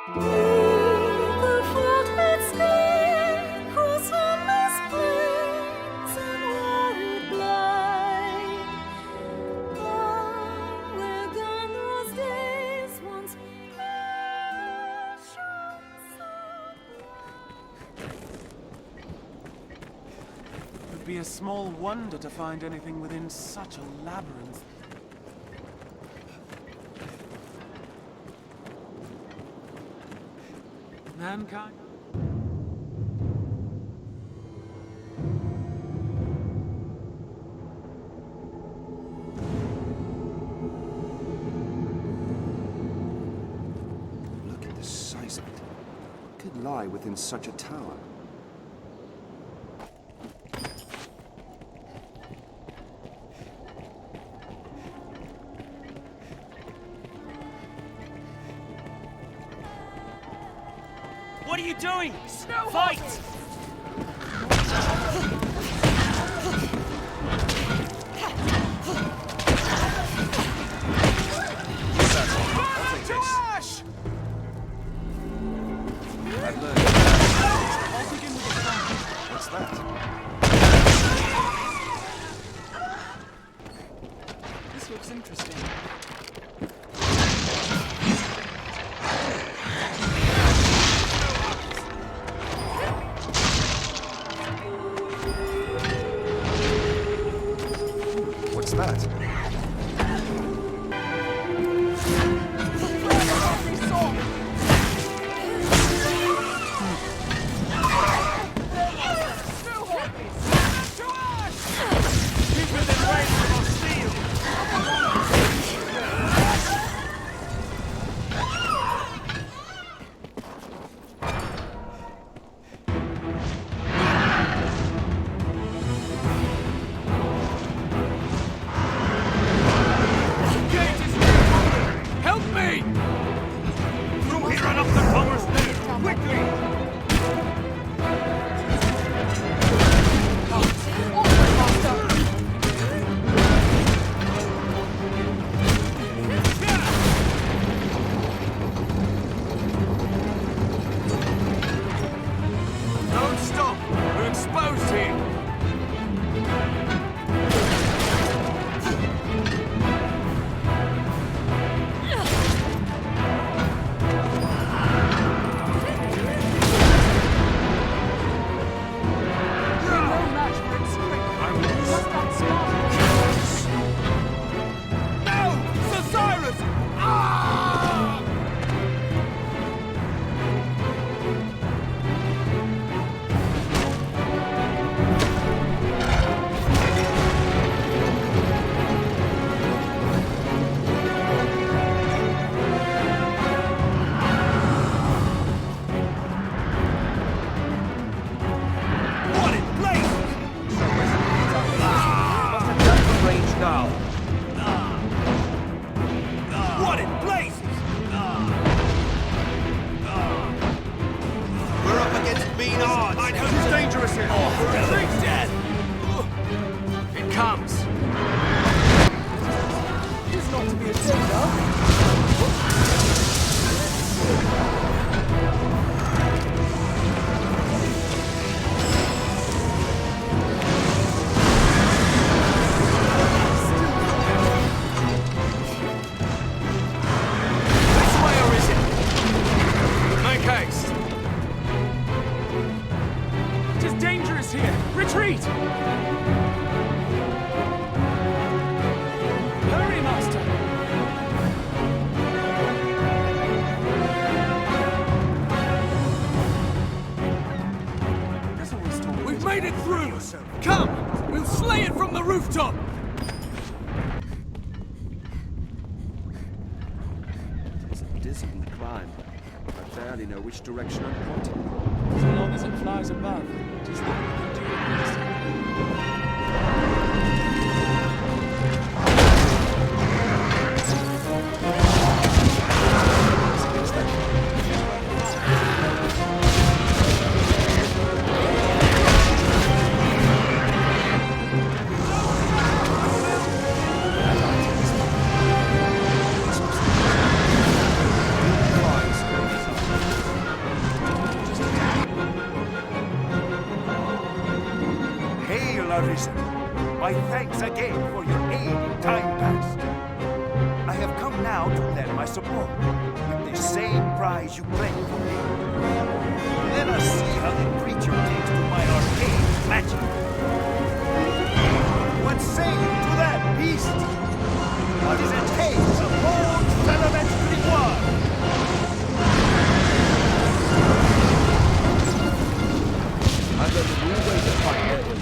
It'd be a small wonder to find anything within such a labyrinth. Mankind? Look at the size of it. What could lie within such a tower? What are you doing? Fight! Josh! I've learned. I'll begin with a song. What's that? This looks interesting. What's that? Retreat! Hurry, Master! We've made it through! Come! We'll slay it from the rooftop! It's a dismal climb. I barely know which direction I'm pointing. So long as it flies above, it is that we can do it. support, with the same prize you claim for me. Let us see how the creature takes to my arcane magic. What say you to that, beast? What is a taste of old Felament Grimoire? I've learned a new way to fight Edwin.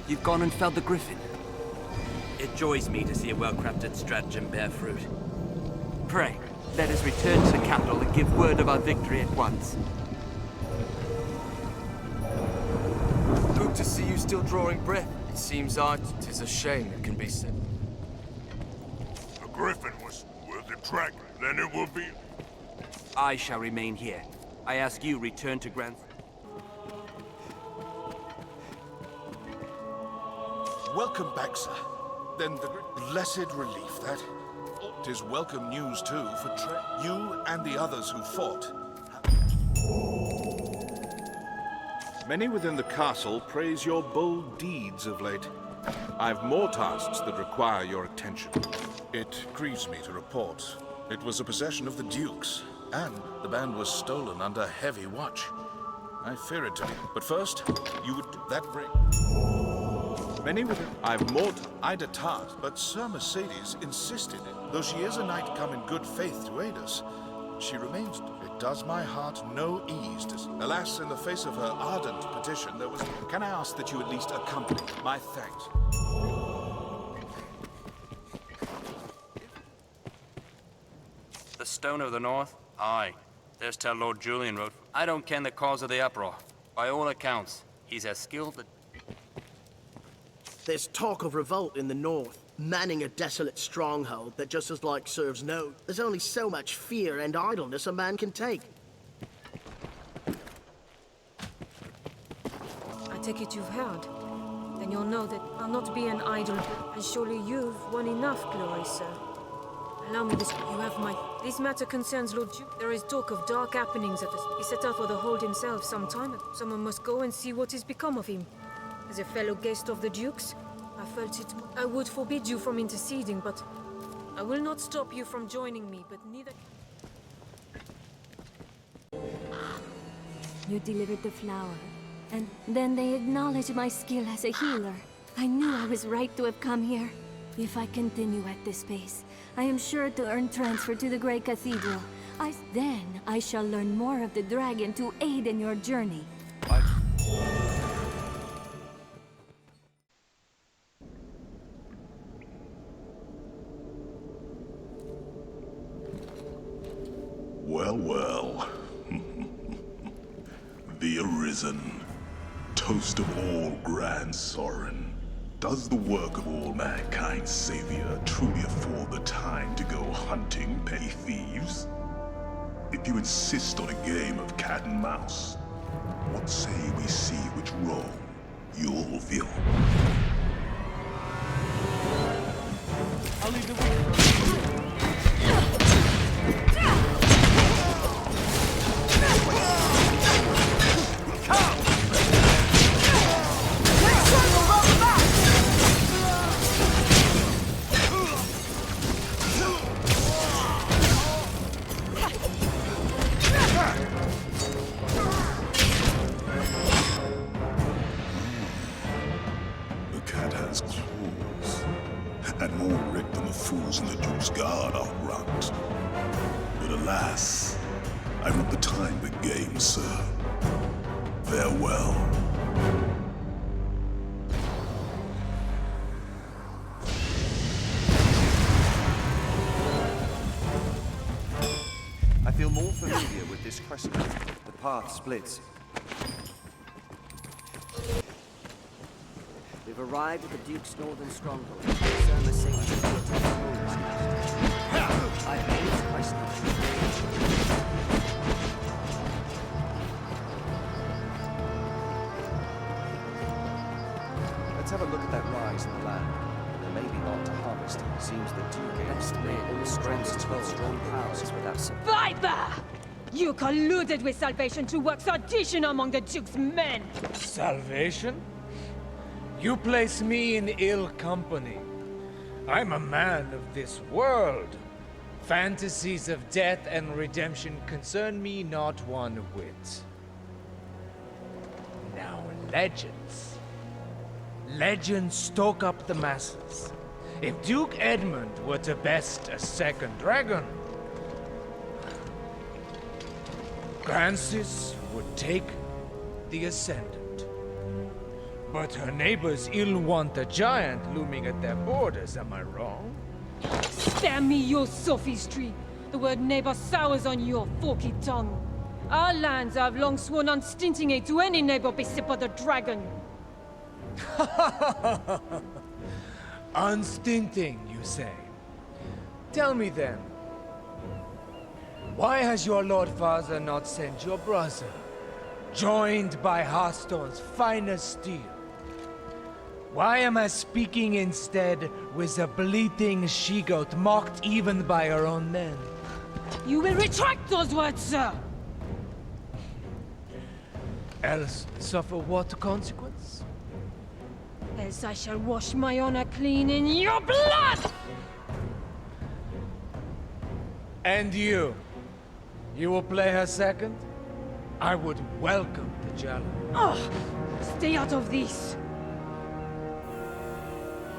You've gone and felled the griffin. It joys me to see a well-crafted stratagem bear fruit. Pray, let us return to the capital and give word of our victory at once. Good to see you still drawing breath. It seems odd. 'Tis a shame it can be said. The griffin was worth the trek, then it will be... I shall remain here. I ask you return to Grand... Welcome back, sir. Then the blessed relief that... 'Tis welcome news, too, for you and the others who fought. Many within the castle praise your bold deeds of late. I've more tasks that require your attention. It grieves me to report. It was a possession of the Duke's, and the band was stolen under heavy watch. I fear it to be. But first, you would... that bring... Many within... I've more... I'd a task, but Sir Mercedes insisted, though she is a knight come in good faith to aid us, she remains... It does my heart no ease to... Alas, in the face of her ardent petition, there was... Can I ask that you at least accompany? My thanks. The Stone of the North? Aye. There's tell Lord Julian wrote. I don't ken the cause of the uproar. By all accounts, he's as skilled as... There's talk of revolt in the north, manning a desolate stronghold that just as like serves no. There's only so much fear and idleness a man can take. I take it you've heard. Then you'll know that I'll not be an idle, and surely you've won enough glory, sir. Allow me this. You have my... This matter concerns Lord Duke. There is talk of dark happenings at this. He set out for the hold himself some time ago. Someone must go and see what is become of him. As a fellow guest of the Duke's, I felt it. I would forbid you from interceding, but I will not stop you from joining me, but neither... You delivered the flower, and then they acknowledged my skill as a healer. I knew I was right to have come here. If I continue at this pace, I am sure to earn transfer to the Great Cathedral. Then I shall learn more of the dragon to aid in your journey. Well, well. The Arisen, toast of all grand Sorin. Does the work of all mankind's savior truly afford the time to go hunting petty thieves? If you insist on a game of cat and mouse, what say we see which role you'll fill? I'll leave the way. Alas, I'm at the time of the game, sir. Farewell. I feel more familiar with this crest. The path splits. We've arrived at the Duke's northern stronghold. Sir must say we should be at the road by now. I've made his questions. Let's have a look at that rise in the land. There may be lot to harvest. Seems the Duke Estimate in the strongest 12 strong powers without Viper! You colluded with Salvation to work sedition among the Duke's men! Salvation? You place me in ill company. I'm a man of this world. Fantasies of death and redemption concern me not one whit. Now, legends. Legends stoke up the masses. If Duke Edmund were to best a second dragon, Francis would take the ascendant. But her neighbors ill want a giant looming at their borders, am I wrong? Spare me your sophistry! The word neighbor sours on your forky tongue. Our lands have long sworn unstinting aid to any neighbor beset by the dragon. Unstinting, you say? Tell me then, why has your Lord Father not sent your brother, joined by Hearthstone's finest steel? Why am I speaking instead with a bleating she-goat mocked even by her own men? You will retract those words, sir! Else suffer what consequence? Else I shall wash my honor clean in your blood! And you? You will play her second? I would welcome the challenge. Oh, stay out of this!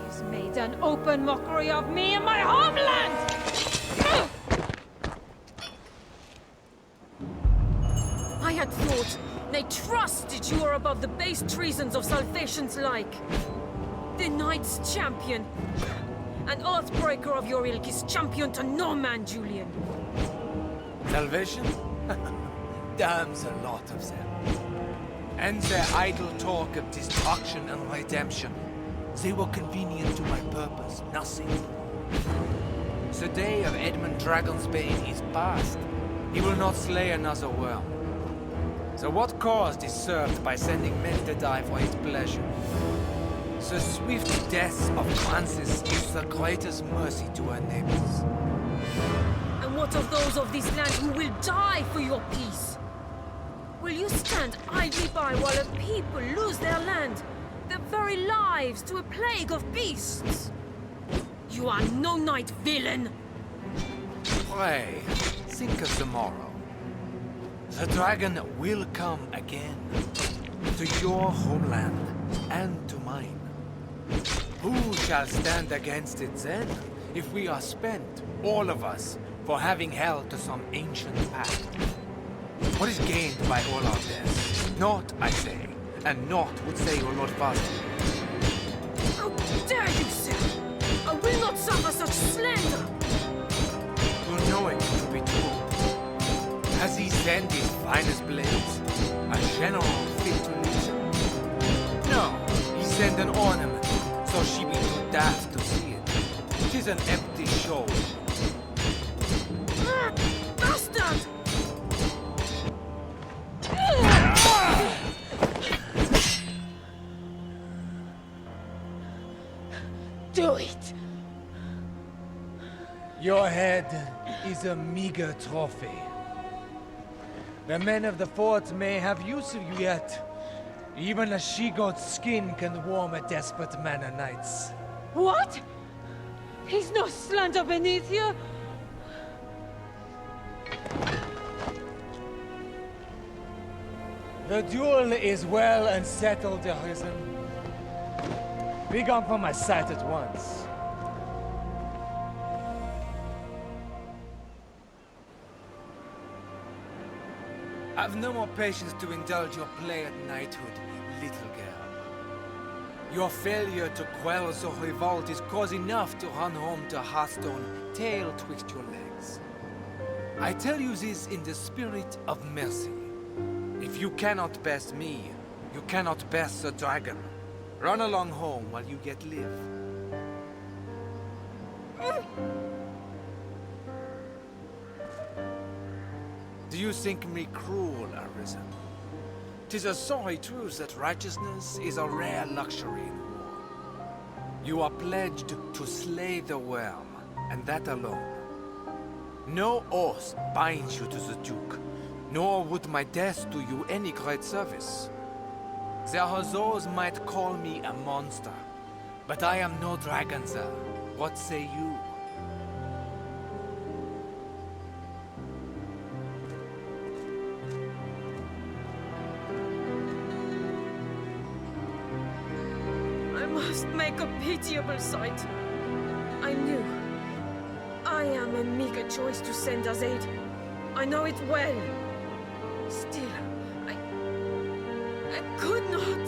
He's made an open mockery of me and my homeland! I had thought, nay trusted you were above the base treasons of Salvation's like. The Knight's champion. An oathbreaker of your ilk is champion to no man, Julian. Salvation? Damns a lot of them. And their idle talk of destruction and redemption. They were convenient to my purpose, nothing more. The day of Edmund Dragonsbane is past. He will not slay another worm. So what cause is served by sending men to die for his pleasure? The swift death of Francis is the greatest mercy to her neighbors. And what of those of this land who will die for your peace? Will you stand idly by while a people lose their land, their very lives to a plague of beasts? You are no knight, villain! Pray, think of tomorrow. The dragon will come again. To your homeland, and to mine. Who shall stand against it then, if we are spent, all of us, for having held to some ancient pact? What is gained by all our deaths? Naught, I say, and naught would say your Lord Father. How dare you, sir! I will not suffer such slander! You know it to be true. Has he sent his finest blades? A general fit to lead? No, he sent an ornament, so she be too daft to see it. 'Tis an empty show. Bastard! Do it! Your head is a meager trophy. The men of the fort may have use of you yet. Even a she-goat's skin can warm a desperate man o' nights. What? He's no slander beneath you? The duel is well and settled, Arisen. Be gone from my sight at once. I've no more patience to indulge your play at knighthood, little girl. Your failure to quell the revolt is cause enough to run home to Hearthstone, tail twixt your legs. I tell you this in the spirit of mercy. If you cannot best me, you cannot best the dragon. Run along home while you yet live. Do you think me cruel, Arisen? 'Tis a sorry truth that righteousness is a rare luxury in war. You are pledged to slay the worm, and that alone. No oath binds you to the Duke, nor would my death do you any great service. There are those might call me a monster, but I am no dragon, sir. What say you? I must make a pitiable sight. I knew. I am a meager choice to send as aid. I know it well. Still, I could not.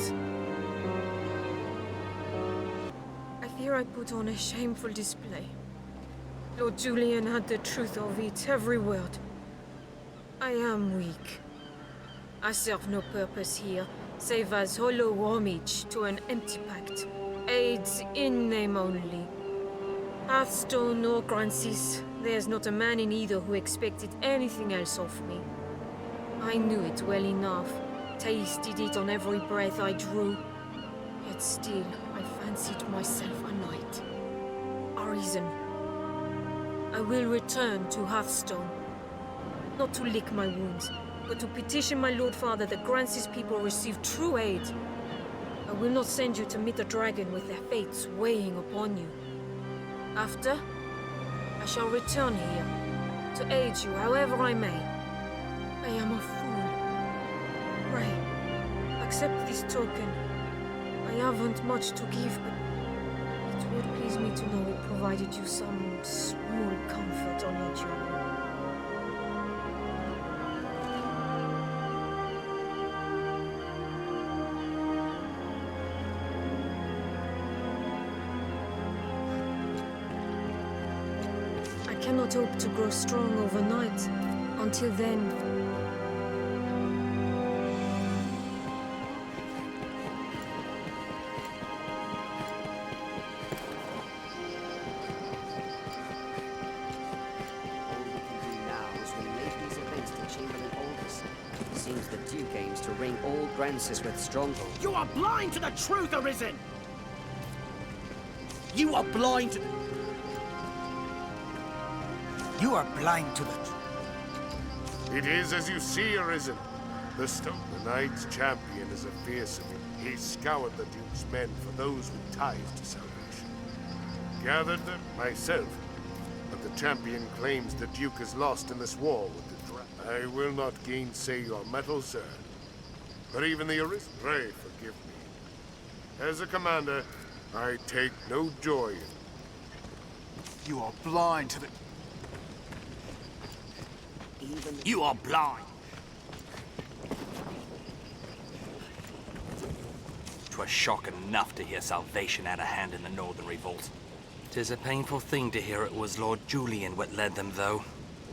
I fear I put on a shameful display. Lord Julian had the truth of it, every word. I am weak. I serve no purpose here, save as hollow homage to an empty pact. Aids in name only. Hearthstone or Grancis, there's not a man in either who expected anything else of me. I knew it well enough, tasted it on every breath I drew. Yet still, I fancied myself a knight. Arisen. I will return to Hearthstone. Not to lick my wounds, but to petition my Lord Father that Grancis people receive true aid. I will not send you to meet the dragon with their fates weighing upon you. After, I shall return here, to aid you however I may. I am a fool. Pray, accept this token. I haven't much to give, but it would please me to know it provided you some small comfort on your journey. I cannot hope to grow strong overnight. Until then, Seems the Duke aims to ring all Grancis with strongholds. You are blind to the truth, Arisen! You are blind to... You are blind to the truth. It is as you see, Arisen. The Knight's champion is a fearsome. He scoured the Duke's men for those with ties to salvation. Gathered them myself, but the champion claims the Duke is lost in this war with the dragon. I will not gainsay your mettle, sir. But even the Arisen, pray forgive me. As a commander, I take no joy in... You are blind to the... You are blind. 'Twas shock enough to hear salvation had a hand in the Northern Revolt. 'Tis a painful thing to hear it was Lord Julian what led them, though.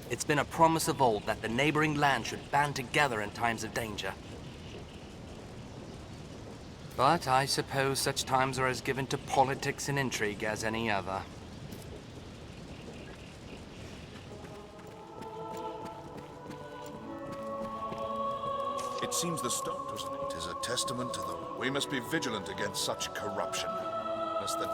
It's been a promise of old that the neighboring lands should band together in times of danger. But I suppose such times are as given to politics and intrigue as any other. It seems the stone is a testament to the... We must be vigilant against such corruption. Lest the...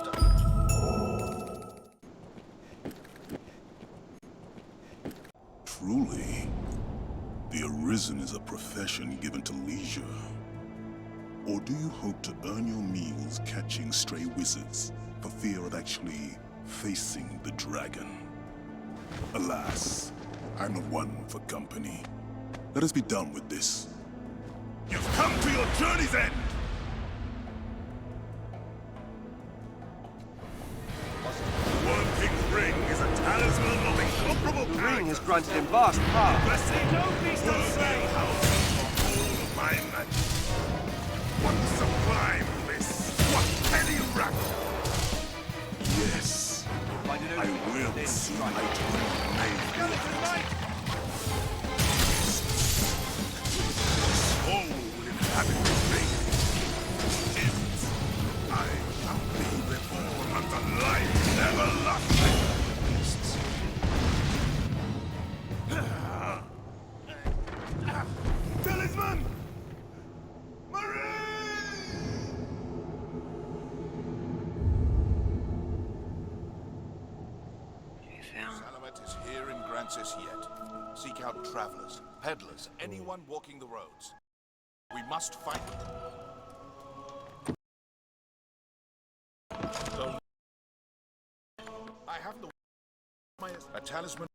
Truly, the Arisen is a profession given to leisure. Or do you hope to earn your meals catching stray wizards for fear of actually facing the dragon? Alas, I'm not one for company. Let us be done with this. You've come to your journey's end! The Worm King's ring is a talisman of incomparable power. has granted him vast power. Don't be so slow! My magic. What sublime bliss! What penny rack! Yes, I will see my dream made real. Soul will inhabit the ring. I shall be reborn unto life everlasting. Talisman! Salamet is here in Grancis yet. Seek out travelers, peddlers, anyone walking the roads. We must find them. So, I have the a talisman.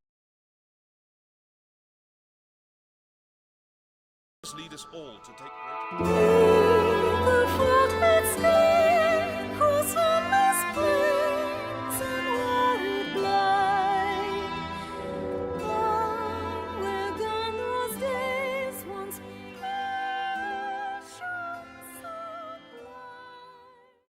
Lead us all to take great.